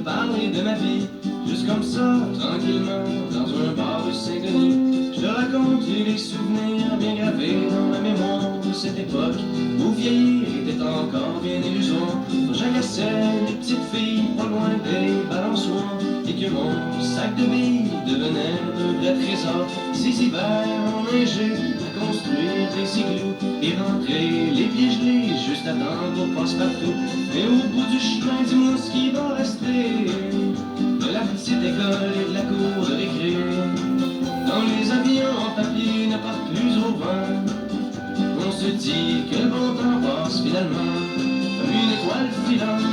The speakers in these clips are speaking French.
parler de ma vie, juste comme ça, tranquillement, dans un bar rue Saint-Denis. Je te raconte les souvenirs bien gravés dans ma mémoire de cette époque où vieillir était encore bien illusoire. Quand j'agaçais les petites filles pas loin des balançoires et que mon sac de billes devenait un vrai trésor. Ces hivers enneigés à construire des igloos et rentrer les pieds gelés juste à temps pour passe-partout. Mais au bout du chemin, dis-moi ce qui va rester de la petite école et de la cour de récré. Quand les avions en papier ne partent plus au vent, on se dit que le bon temps passe finalement comme une étoile filante.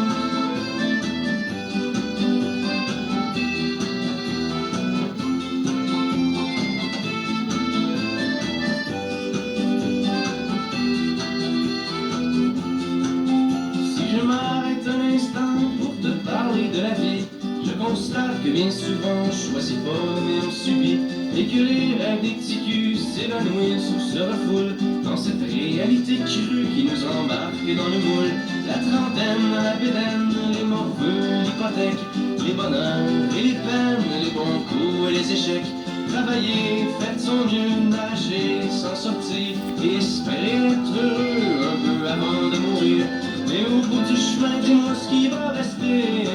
Si je m'arrête un instant pour te parler de la vie, je constate que bien souvent on choisit pas mais on subit, et que les rêves des petits culs s'évanouissent ou se refoulent dans cette réalité crue qui nous embarque dans le moule. La trentaine, la bédaine, les morveux, l'hypothèque, les bonheurs et les peines, les bons coups et les échecs. Travailler, faire de son mieux, nager, s'en sortir et espérer être heureux un peu avant de mourir. Mais au bout du chemin, dis-moi ce qui va rester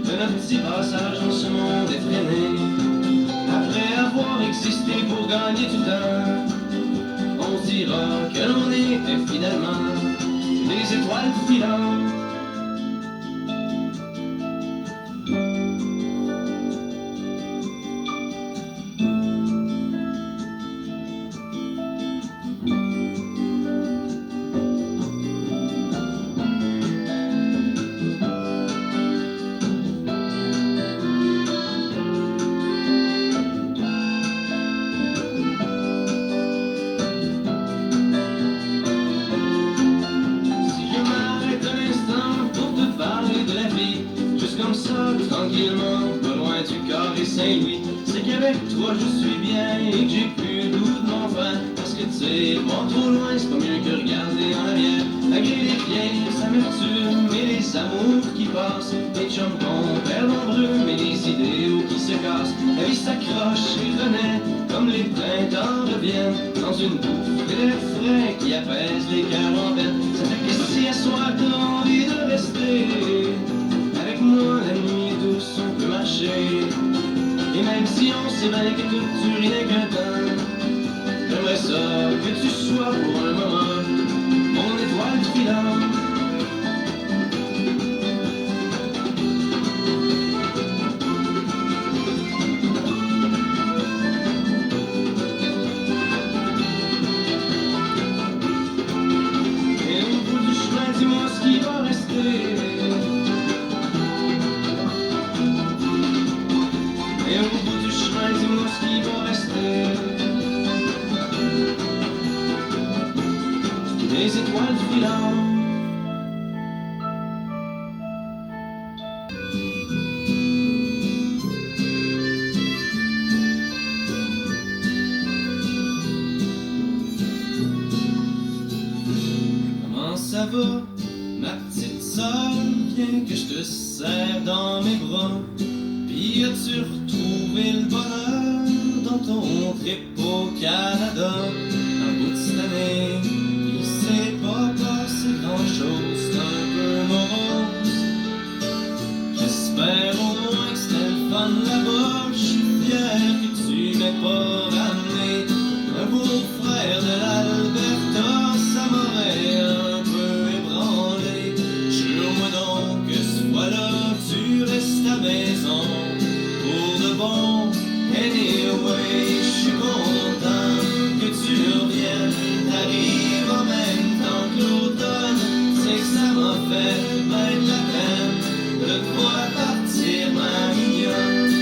de notre petit passage dans ce monde effréné. Après avoir existé pour gagner du temps, on se dira que l'on était finalement des étoiles filantes. Comme ça, tranquillement, pas loin du carré Saint-Louis, c'est qu'avec toi je suis bien et que j'ai plus le goût de m'en faire. Parce que tu sais, voir trop loin, c'est pas mieux que regarder en arrière. Malgré les vieilles amertumes et les amours qui passent, les chums qu'on perd nombreux, mais les idéaux qui se cassent. La vie s'accroche et renaît, comme les printemps reviennent, dans une bouffée d'air frais qui apaise les cœurs en peine. Ça fait que si à soir t'as envie de rester moi, la nuit est douce, on peut marcher. Et même si on sait bien que tout dure rien qu'un temps, j'aimerais ça que tu sois pour un moment mon étoile filante. Et au bout du chemin, dis-moi ce qui va rester. Et au bout du chemin, dis-moi ce qui va rester des étoiles filantes. Comment ça va, ma petite sœur? Viens que je te serre dans mes bras. Puis as-tu retrouvé le bonheur dans ton trip au Canada? Un bout de cette année, il s'est pas passé grand-chose, c'est un peu morose. J'espère au moins que c'était le fun là-bas. Je suis fier que tu m'aies pas ramené un beau-frère de l'Alberta, ça m'aurait un peu ébranlé. Jure-moi donc que ce fois-là, tu restes à maison. Bon, anyway, je suis content que tu reviennes. T'arrives en même temps que l'automne, c'est que ça m'a fait bien de la peine de te voir partir, ma mignonne.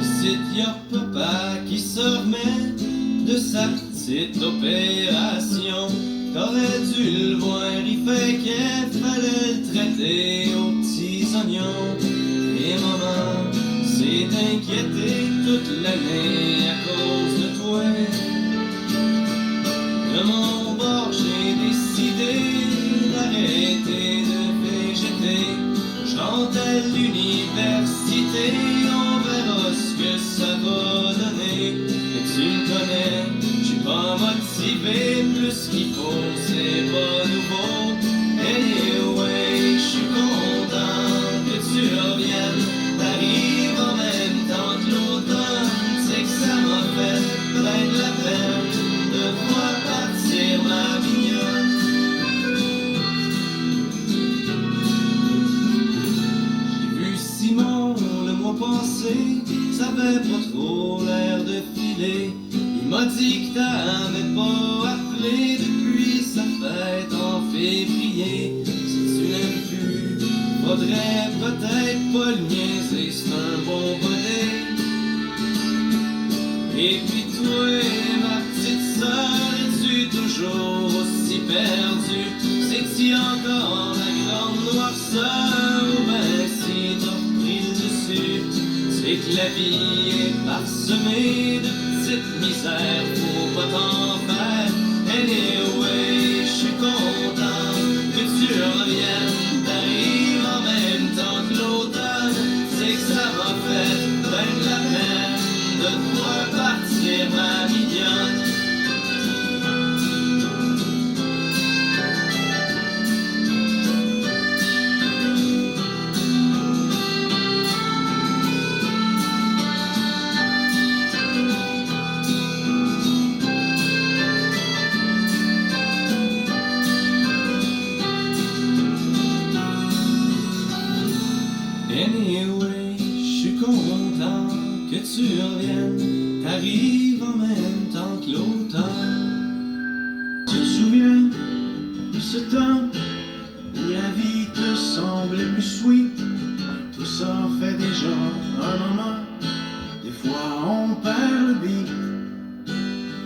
Ici y'a papa qui se remet de sa petite opération. T'aurais dû le voir, il fait qu'il fallait le traiter aux petits oignons. Et maman s'est inquiétée toute l'année à cause de toi. De mon bord, j'ai décidé d'arrêter arrêter de végéter. Je rentre à l'université, on verra ce que ça va donner. Et tu me connais, j'suis pas motivé, plus qu'il faut, c'est pas nouveau. Anyway, j'suis content que tu reviennes. T'arrives en même temps que l'automne, c'est que ça m'a fait peut-être la peine de voir partir ma mignonne. J'ai vu Simon le mois passé, ça avait pas trop l'air de filer. Il m'a dit que t'avais pas appelé depuis sa fête en février. Si tu l'aimes plus, faudrait peut-être pas le niaiser, c'est un bon bonnet. Et puis toi, ma petite sœur, es-tu toujours aussi perdue? C'est-tu encore la grande noirceur ou ben si t'as pris le dessus? C'est que la vie est parsemée de petites misères, faut pas t'en faire. Anyway, j'suis content que tu reviennes. T'arrives en même temps que l'automne, c'est que ça m'a fait ben de la peine de te voir partir ma mignonne. Anyway, j'suis content que tu reviennes. T'arrives en même temps que l'automne. Tu te souviens de ce temps où la vie te semblait plus sweet? Tout ça fait déjà un moment. Des fois on perd le beat.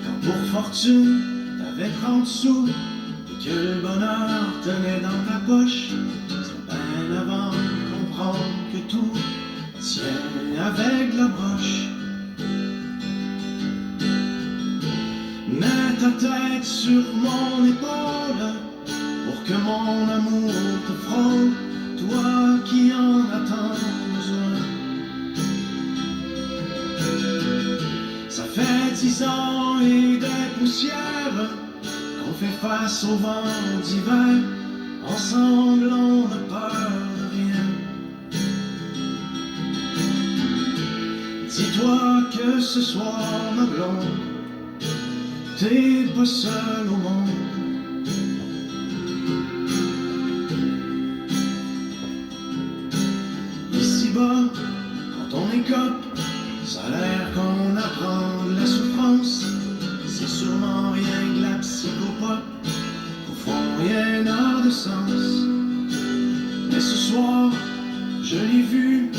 Quand pour fortune t'avais 30 sous et que le bonheur tenait dans ta poche, c'est bien avant de comprendre que tout tient avec la broche. Mets ta tête sur mon épaule pour que mon amour te frôle, toi qui en as tant besoin. Ça fait 10 ans et des poussières qu'on fait face au vent d'hiver. Ensemble on n'a peur de rien. Dis-toi que ce soir ma blonde, t'es pas seul au monde. Ici-bas, quand on écope, ça a l'air qu'on apprend de la souffrance. C'est sûrement rien que la psychopop, au fond rien n'a de sens. Mais ce soir, je l'ai vu,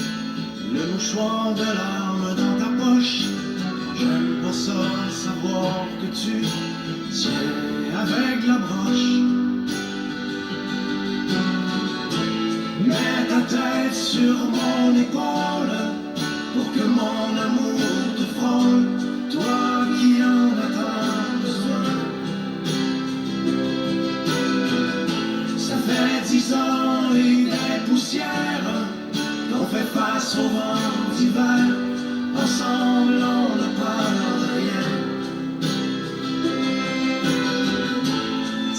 le mouchoir de larmes dans ta poche. J'aime pas ça, savoir que tu tiens avec la broche. Mets ta tête sur mon épaule pour que mon amour te frôle, toi qui en as tant besoin. Ça fait 10 ans et des poussières qu'on fait face au vent d'hiver. Ensemble on n'a peur de rien.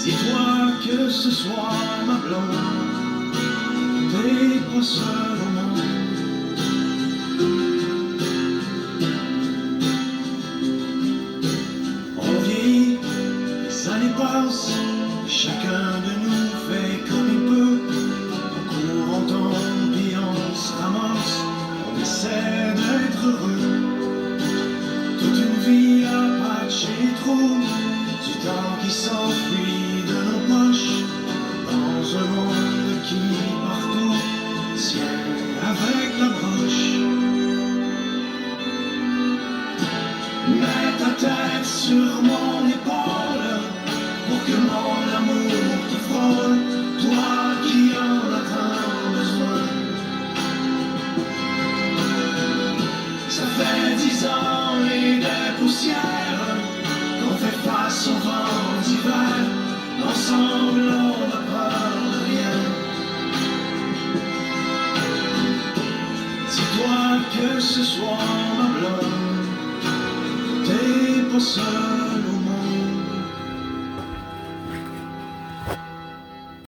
Dis-toi que ce soir ma blonde, t'es pas seul au monde. On vieillit, les années passent, chacun de nous fait comme il peut. On court, on tombe, puis on se ramasse, on essaie d'être heureux. Toute une vie à patcher les trous, du temps qui s'enfuit de nos poches, dans un monde qui partout tient se